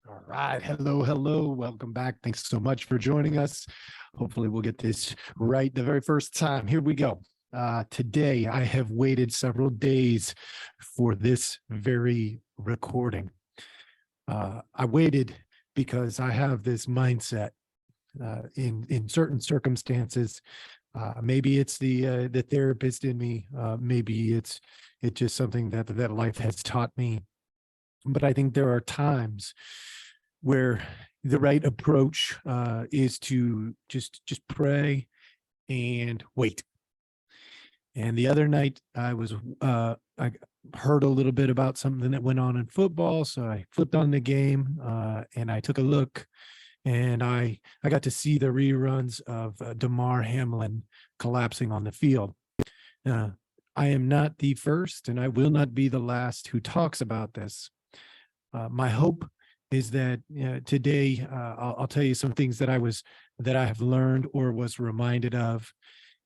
All right. Hello, hello. Welcome back. Thanks so much for joining us. Hopefully, we'll get this right the very first time. Here we go. Today, I have waited several days for this very recording. I waited because I have this mindset in certain circumstances. Maybe it's the therapist in me. Maybe it's just something that life has taught me. But I think there are times where the right approach is to just pray and wait. And the other night I heard a little bit about something that went on in football, so I flipped on the game and I took a look, and I got to see the reruns of Damar Hamlin collapsing on the field. Uh, I am not the first, and I will not be the last who talks about this. My hope is that today I'll tell you some things that I have learned or was reminded of,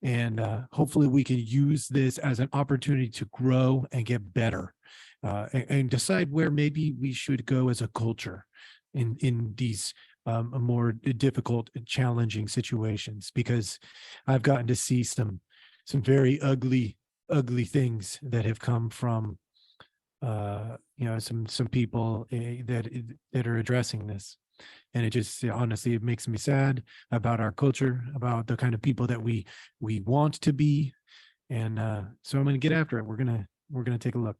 and hopefully we can use this as an opportunity to grow and get better, and decide where maybe we should go as a culture in these more difficult, challenging situations. Because I've gotten to see some very ugly things that have come from some people that are addressing this. And it just honestly, it makes me sad about our culture, about the kind of people that we want to be. And so I'm going to get after it. We're going to take a look.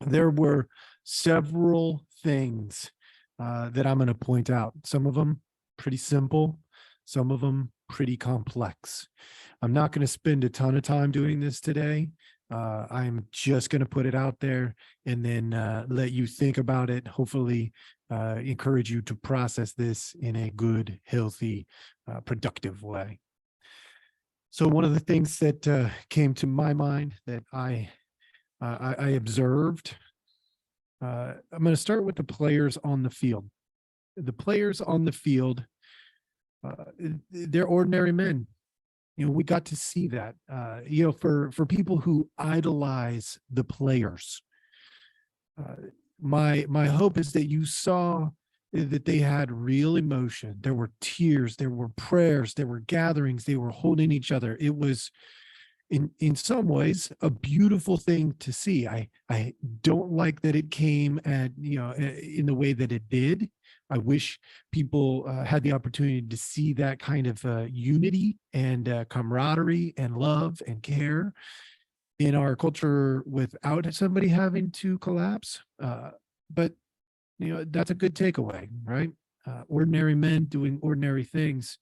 There were several things that I'm going to point out. Some of them pretty simple, some of them pretty complex. I'm not going to spend a ton of time doing this today. I'm just going to put it out there and then let you think about it. Hopefully, encourage you to process this in a good, healthy, productive way. So one of the things that came to my mind that I observed, I'm going to start with the players on the field. The players on the field, they're ordinary men. We got to see that, for people who idolize the players. My hope is that you saw that they had real emotion. There were tears, there were prayers, there were gatherings, they were holding each other. It was in some ways a beautiful thing to see. I don't like that it came in the way that it did. I wish people had the opportunity to see that kind of unity and camaraderie and love and care in our culture without somebody having to collapse. But that's a good takeaway, right? Ordinary men doing ordinary things,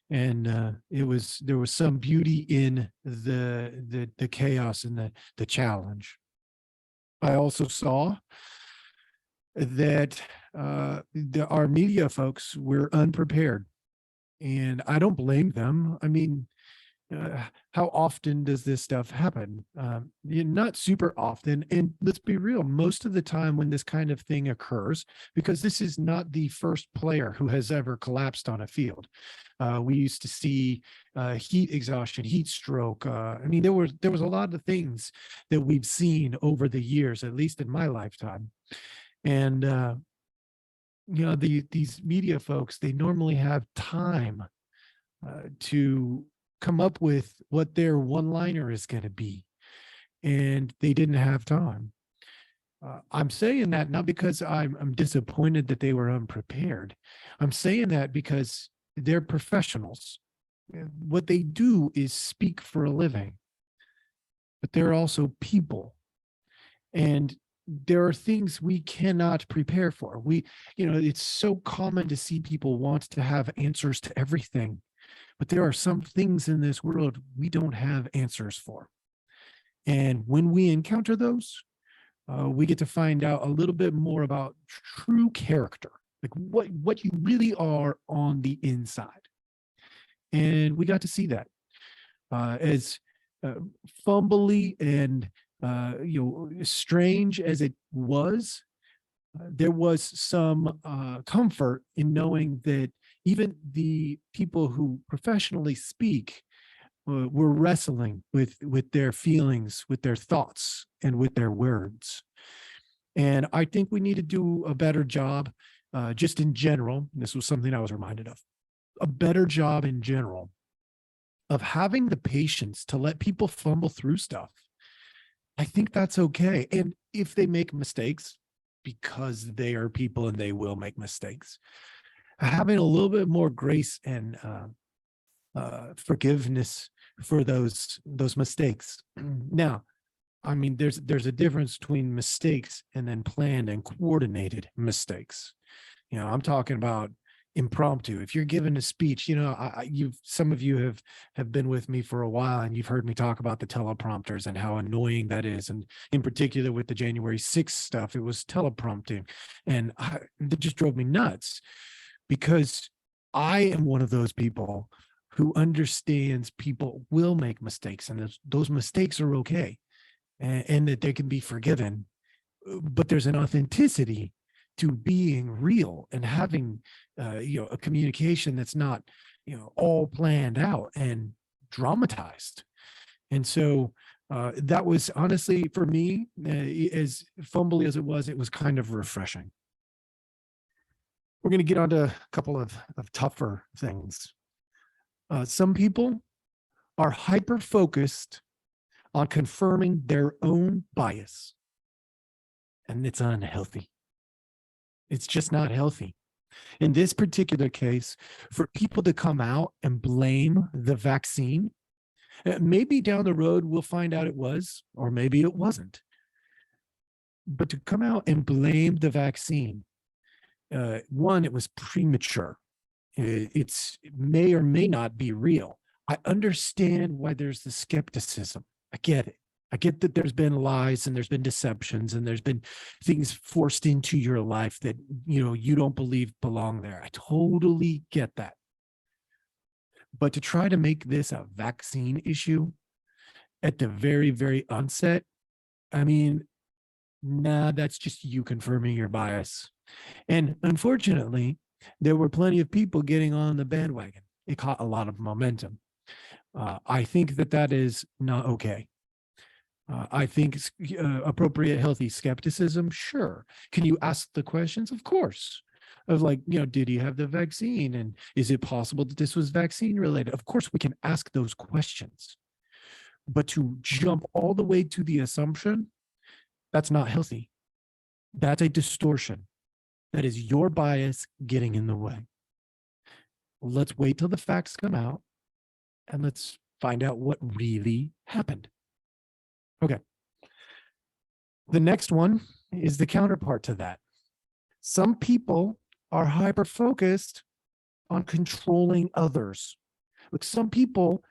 and there was some beauty in the chaos and the challenge. I also saw that our media folks were unprepared, and I don't blame them. I mean, how often does this stuff happen? Not super often. And let's be real, most of the time when this kind of thing occurs, because this is not the first player who has ever collapsed on a field. We used to see heat exhaustion, heat stroke. I mean, there was a lot of things that we've seen over the years, at least in my lifetime. And these media folks, they normally have time to come up with what their one-liner is going to be, and they didn't have time. I'm saying that not because I'm disappointed that they were unprepared. I'm saying that because they're professionals. What they do is speak for a living, but they're also people, and there are things we cannot prepare for. It's so common to see people want to have answers to everything, but there are some things in this world we don't have answers for. And when we encounter those, we get to find out a little bit more about true character, like what you really are on the inside. And we got to see that as fumbly and strange as it was. There was some comfort in knowing that even the people who professionally speak were wrestling with their feelings, with their thoughts, and with their words. And I think we need to do a better job, just in general. This was something I was reminded of, a better job in general of having the patience to let people fumble through stuff. I think that's okay. And if they make mistakes, because they are people and they will make mistakes, having a little bit more grace and forgiveness for those mistakes. Now, I mean, there's a difference between mistakes and then planned and coordinated mistakes. I'm talking about impromptu. If you're giving a speech, some of you have been with me for a while, and you've heard me talk about the teleprompters and how annoying that is. And in particular with the January 6th stuff, it was teleprompting, and it just drove me nuts, because I am one of those people who understands people will make mistakes, and those mistakes are okay, and that they can be forgiven. But there's an authenticity to being real and having a communication that's not all planned out and dramatized. And so that was honestly, for me, as fumbly as it was kind of refreshing. We're going to get onto a couple of tougher things. Some people are hyper focused on confirming their own bias, and it's unhealthy. It's just not healthy. In this particular case, for people to come out and blame the vaccine, maybe down the road we'll find out it was, or maybe it wasn't. But to come out and blame the vaccine, one, it was premature. It may or may not be real. I understand why there's the skepticism. I get it. I get that there's been lies and there's been deceptions and there's been things forced into your life that, you don't believe belong there. I totally get that. But to try to make this a vaccine issue at the very, very onset, I mean, nah, that's just you confirming your bias. And unfortunately, there were plenty of people getting on the bandwagon. It caught a lot of momentum. I think that is not okay. I think appropriate, healthy skepticism, sure. Can you ask the questions? Of course. Of like, did he have the vaccine? And is it possible that this was vaccine related? Of course, we can ask those questions. But to jump all the way to the assumption, that's not healthy. That's a distortion. That is your bias getting in the way. Let's wait till the facts come out and let's find out what really happened. Okay. The next one is the counterpart to that. Some people are hyper-focused on controlling others. Look, some people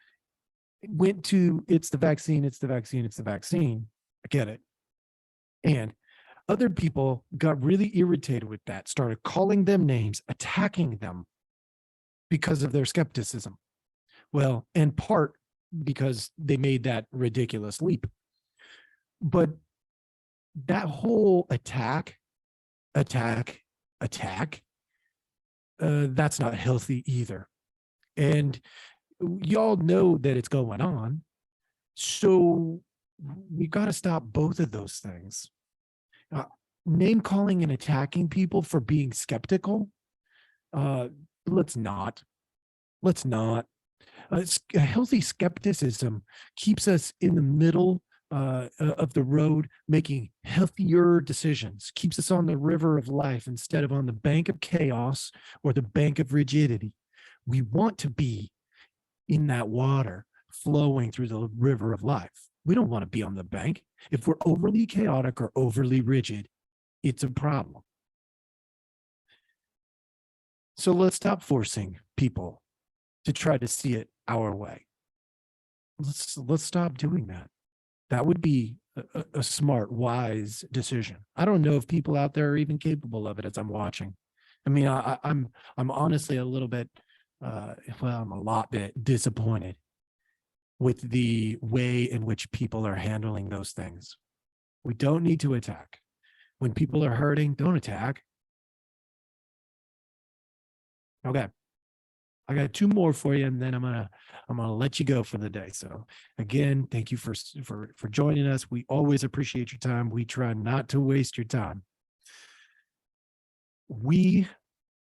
went to, it's the vaccine, it's the vaccine, it's the vaccine. I get it. And other people got really irritated with that, started calling them names, attacking them because of their skepticism. Well, in part because they made that ridiculous leap. But that whole attack, that's not healthy either. And y'all know that it's going on. So we got to stop both of those things. Name calling and attacking people for being skeptical. Let's not. A healthy skepticism keeps us in the middle of the road, making healthier decisions, keeps us on the river of life instead of on the bank of chaos or the bank of rigidity. We want to be in that water flowing through the river of life. We don't want to be on the bank. If we're overly chaotic or overly rigid, it's a problem. So let's stop forcing people to try to see it our way. Let's stop doing that. That would be a smart, wise decision. I don't know if people out there are even capable of it as I'm watching. I mean, I'm honestly a little bit, I'm a lot bit disappointed with the way in which people are handling those things. We don't need to attack. When people are hurting, don't attack. Okay. I got two more for you, and then I'm gonna let you go for the day. So again, thank you for joining us. We always appreciate your time. We try not to waste your time. We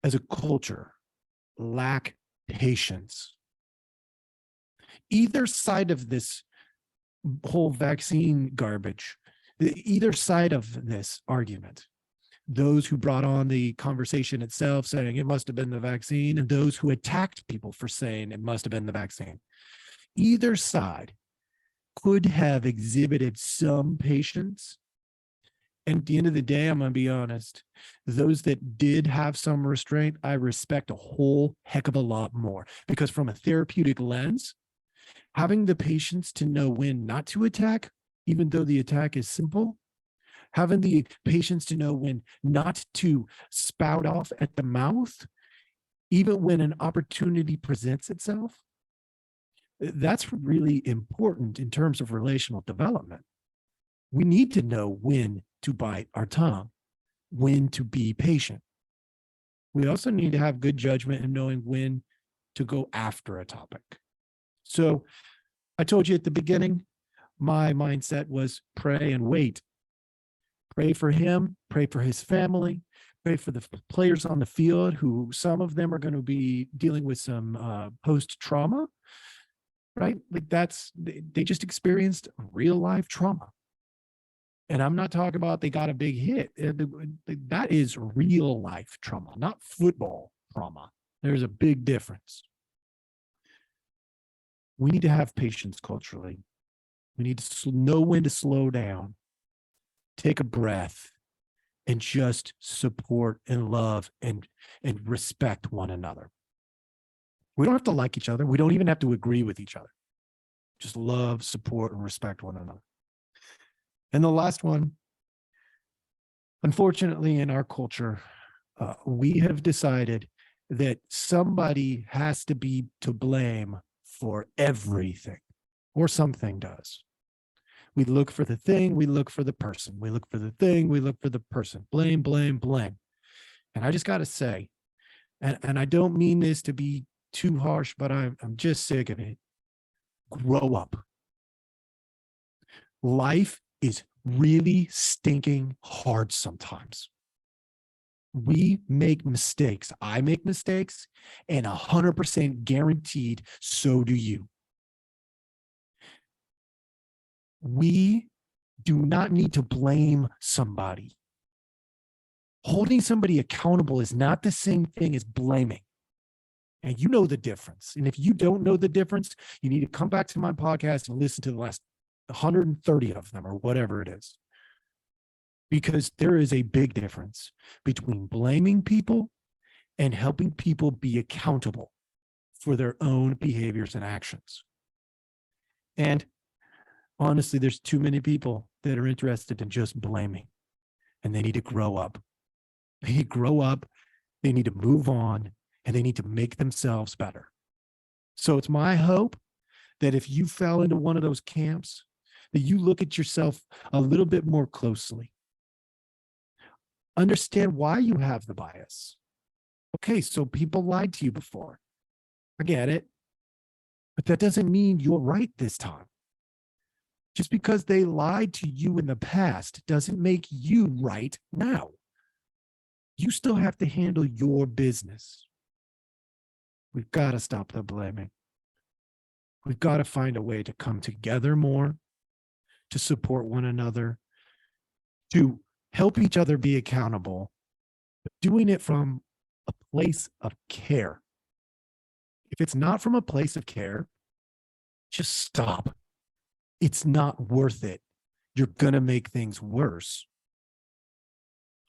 as a culture lack patience. Either side of this whole vaccine garbage, either side of this argument, those who brought on the conversation itself saying it must have been the vaccine, and those who attacked people for saying it must have been the vaccine, either side could have exhibited some patience. And at the end of the day, I'm going to be honest, those that did have some restraint, I respect a whole heck of a lot more, because from a therapeutic lens, having the patience to know when not to attack, even though the attack is simple, having the patience to know when not to spout off at the mouth, even when an opportunity presents itself, that's really important in terms of relational development. We need to know when to bite our tongue, when to be patient. We also need to have good judgment in knowing when to go after a topic. So I told you at the beginning, my mindset was pray and wait. Pray for him, pray for his family, pray for the players on the field, who some of them are going to be dealing with some post-trauma, right? Like they just experienced real life trauma. And I'm not talking about they got a big hit. That is real life trauma, not football trauma. There's a big difference. We need to have patience culturally. We need to know when to slow down, take a breath, and just support and love and respect one another. We don't have to like each other. We don't even have to agree with each other. Just love, support, and respect one another. And the last one, unfortunately, in our culture, we have decided that somebody has to be to blame for everything, or something does. We look for the thing, we look for the person. We look for the thing, we look for the person. Blame, blame, blame. And I just got to say, and I don't mean this to be too harsh, but I'm just sick of it. Grow up. Life is really stinking hard sometimes. We make mistakes. I make mistakes, and 100% guaranteed, so do you. We do not need to blame somebody. Holding somebody accountable is not the same thing as blaming. And you know the difference. And if you don't know the difference, you need to come back to my podcast and listen to the last 130 of them, or whatever it is. Because there is a big difference between blaming people and helping people be accountable for their own behaviors and actions. And honestly, there's too many people that are interested in just blaming, and they need to grow up. They need to grow up, they need to move on, and they need to make themselves better. So it's my hope that if you fell into one of those camps, that you look at yourself a little bit more closely. Understand why you have the bias. Okay, so people lied to you before. I get it. But that doesn't mean you're right this time. Just because they lied to you in the past doesn't make you right now. You still have to handle your business. We've got to stop the blaming. We've got to find a way to come together more, to support one another, to help each other be accountable, but doing it from a place of care. If it's not from a place of care, just stop. It's not worth it. You're going to make things worse.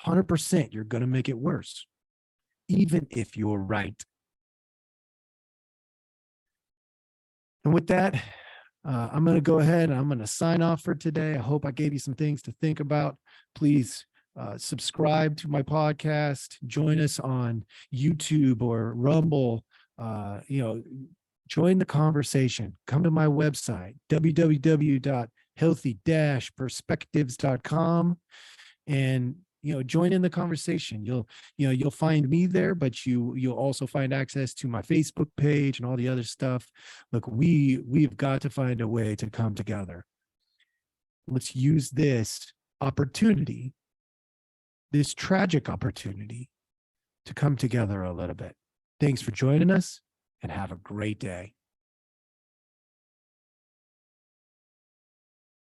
100%, you're going to make it worse, even if you're right. And with that, I'm going to go ahead and I'm going to sign off for today. I hope I gave you some things to think about. Please subscribe to my podcast. Join us on YouTube or Rumble. Join the conversation. Come to my website, www.healthy-perspectives.com. And, join in the conversation. You'll find me there, but you'll also find access to my Facebook page and all the other stuff. Look, we've got to find a way to come together. Let's use this opportunity, this tragic opportunity, to come together a little bit. Thanks for joining us, and have a great day.